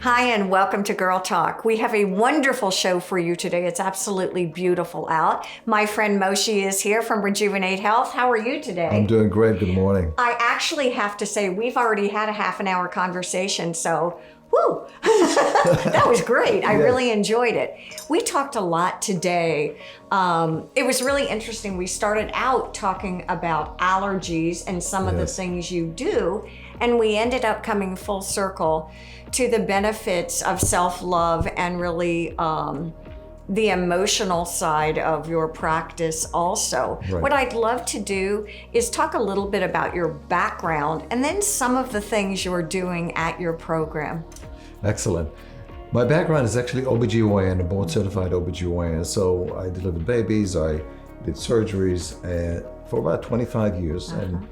Hi, and welcome to Girl Talk. We have a wonderful show for you today. It's absolutely beautiful out. My friend Moshe is here from Rejuvenate Health. How are you today? I'm doing great. Good morning. I actually have to say, we've already had a half an hour conversation, so whoo, that was great. I really enjoyed it. We talked a lot today. It was really interesting. We started out talking about allergies and some of the things you do, and we ended up coming full circle to the benefits of self-love and really the emotional side of your practice also. Right. What I'd love to do is talk a little bit about your background and then some of the things you're doing at your program. Excellent. My background is actually OBGYN, a board certified OBGYN. So I delivered babies, I did surgeries for about 25 years. And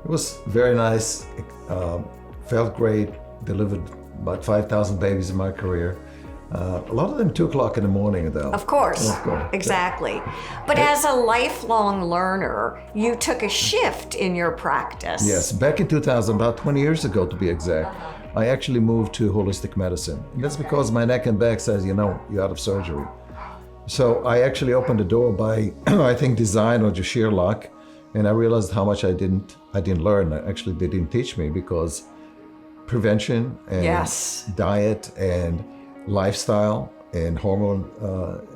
it was very nice, felt great, delivered about 5,000 babies in my career. A lot of them 2 o'clock in the morning though. Of course, exactly. But as a lifelong learner, you took a shift in your practice. Yes, back in 2000, about 20 years ago to be exact, I actually moved to holistic medicine. And that's because my neck and back says, you're out of surgery. So I actually opened the door by, I think, design or just sheer luck. And I realized how much I didn't learn. Actually, they didn't teach me because prevention and diet and lifestyle and hormone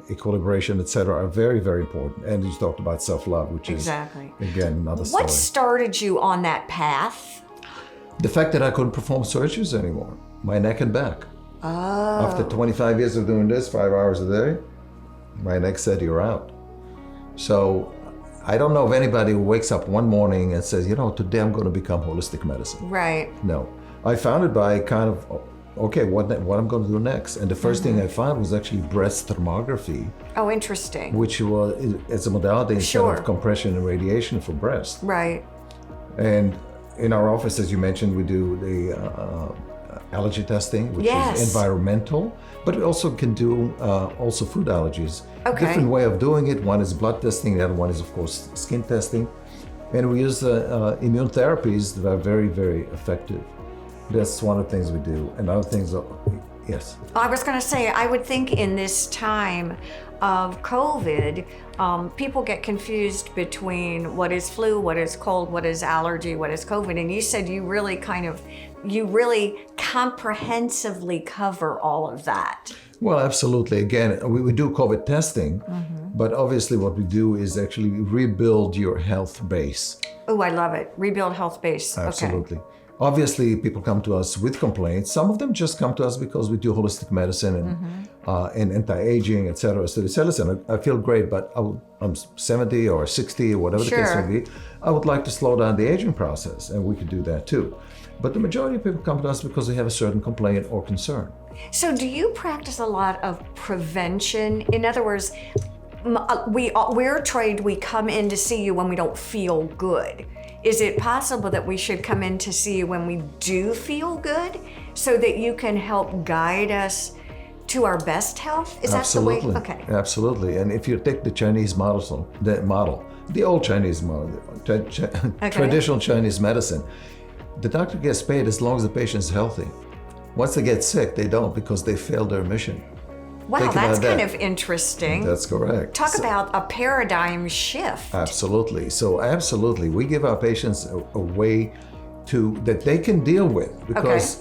equilibration, etc., are very, very important. And you talked about self-love, which is, again, another story. What started you on that path? The fact that I couldn't perform surgeries anymore, my neck and back. Oh. After 25 years of doing this, 5 hours a day, my neck said, you're out. So I don't know of anybody who wakes up one morning and says, today I'm going to become holistic medicine. Right. No. I found it by kind of, okay, what I'm going to do next. And the first thing I found was actually breast thermography. Oh, interesting. Which was, it's a modality instead of compression and radiation for breast. Right. And in our office, as you mentioned, we do the allergy testing, which is environmental, but we also can do also food allergies. Okay. Different way of doing it. One is blood testing, the other one is, of course, skin testing. And we use immune therapies that are very, very effective. That's one of the things we do. And other things are, yes. I was going to say, I would think in this time of COVID, people get confused between what is flu, what is cold, what is allergy, what is COVID. And you said you really comprehensively cover all of that. Well, absolutely. Again, we do COVID testing, but obviously what we do is actually rebuild your health base. Oh, I love it. Rebuild health base. Absolutely. Okay. Obviously, people come to us with complaints. Some of them just come to us because we do holistic medicine and anti-aging, etc. So they say, listen, I feel great, but I'm 70 or 60 or whatever the case may be. I would like to slow down the aging process, and we could do that too. But the majority of people come to us because they have a certain complaint or concern. So do you practice a lot of prevention? In other words, we're trained, we come in to see you when we don't feel good. Is it possible that we should come in to see you when we do feel good so that you can help guide us to our best health? Is that the way? Okay. Absolutely. And if you take the Chinese model, the old Chinese model, traditional Chinese medicine, the doctor gets paid as long as the patient is healthy. Once they get sick, they don't because they failed their mission. Wow, that's kind of interesting. That's correct. Talk about a paradigm shift. Absolutely. So absolutely, we give our patients a way that they can deal with because,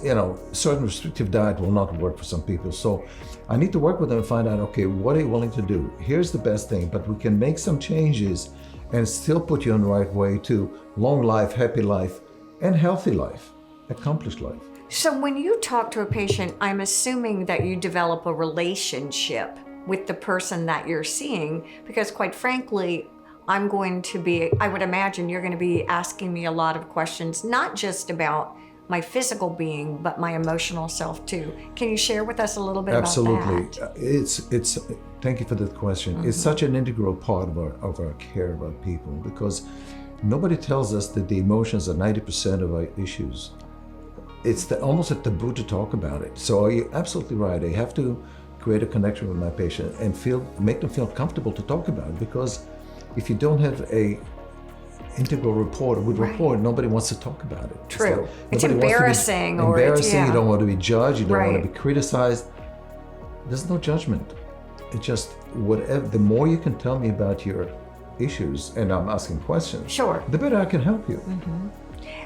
certain restrictive diet will not work for some people. So I need to work with them and find out, okay, what are you willing to do? Here's the best thing, but we can make some changes and still put you on the right way to long life, happy life, and healthy life, accomplished life. So when you talk to a patient, I'm assuming that you develop a relationship with the person that you're seeing, because quite frankly, I would imagine you're going to be asking me a lot of questions, not just about my physical being, but my emotional self too. Can you share with us a little bit about that? It's thank you for that question. It's such an integral part of our care about people because nobody tells us that the emotions are 90% of our issues. It's almost a taboo to talk about it. So you're absolutely right. I have to create a connection with my patient and make them feel comfortable to talk about it, because if you don't have integral report. With report, nobody wants to talk about it. True. It's nobody embarrassing. wants to be embarrassing. Yeah. You don't want to be judged. You don't want Right. to be criticized. There's no judgment. It's just whatever. The more you can tell me about your issues, and I'm asking questions, Sure. the better I can help you.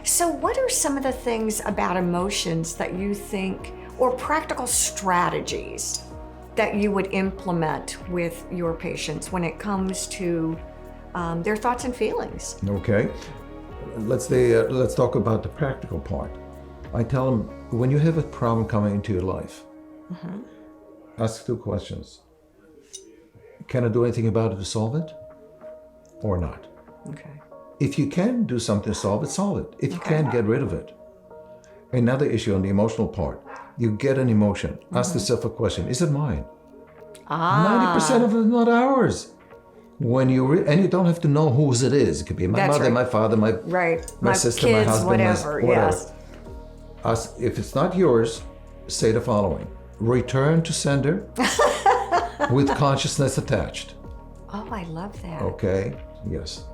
So, what are some of the things about emotions that you think, or practical strategies that you would implement with your patients when it comes to their thoughts and feelings? Okay, let's talk about the practical part. I tell them, when you have a problem coming into your life, ask 2 questions. Can I do anything about it to solve it, or not? Okay. If you can do something to solve it. If you can't, get rid of it. Another issue on the emotional part, you get an emotion. Ask yourself a question: is it mine? 90% of it is not ours. When and you don't have to know whose it is. It could be my That's mother, right. my father, my My sister, kids, my husband, whatever. Yes. If it's not yours, say the following: return to sender with consciousness attached. Oh, I love that. Okay, yes.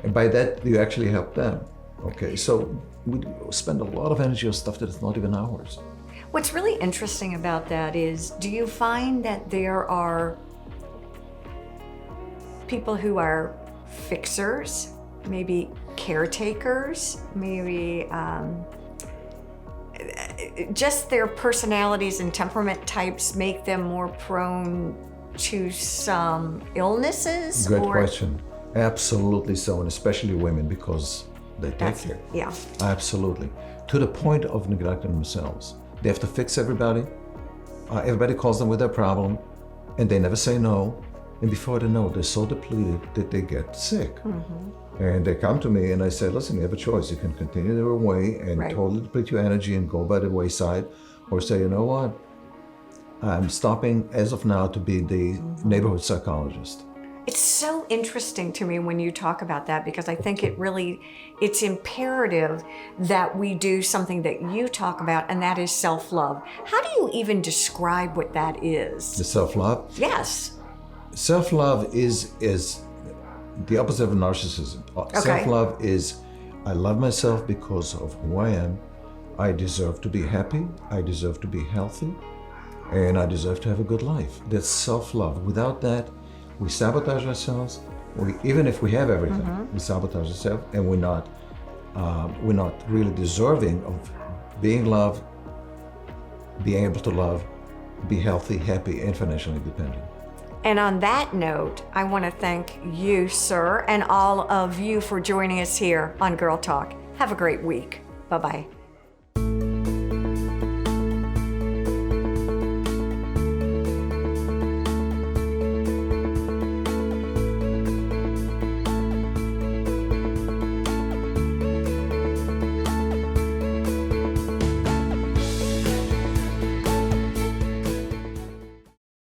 And by that, you actually help them. Okay, so we spend a lot of energy on stuff that is not even ours. What's really interesting about that is, do you find that there are people who are fixers, maybe caretakers, maybe just their personalities and temperament types make them more prone to some illnesses? Good question. Absolutely so, and especially women, because they take care. Yeah. Absolutely. To the point of neglecting themselves. They have to fix everybody. Everybody calls them with their problem, and they never say no. And before they know it, they're so depleted that they get sick. And they come to me and I say, listen, you have a choice. You can continue their way and totally deplete your energy and go by the wayside, or say, you know what? I'm stopping as of now to be the neighborhood psychologist. It's so interesting to me when you talk about that, because I think it's imperative that we do something that you talk about, and that is self-love. How do you even describe what that is? The self-love? Yes. Self-love is the opposite of narcissism. Self-love is, I love myself because of who I am. I deserve to be happy. I deserve to be healthy. And I deserve to have a good life. That's self-love. Without that, we sabotage ourselves. Even if we have everything, we sabotage ourselves, and we're not really deserving of being loved, being able to love, be healthy, happy, and financially independent. And on that note, I want to thank you, sir, and all of you for joining us here on Girl Talk. Have a great week. Bye-bye.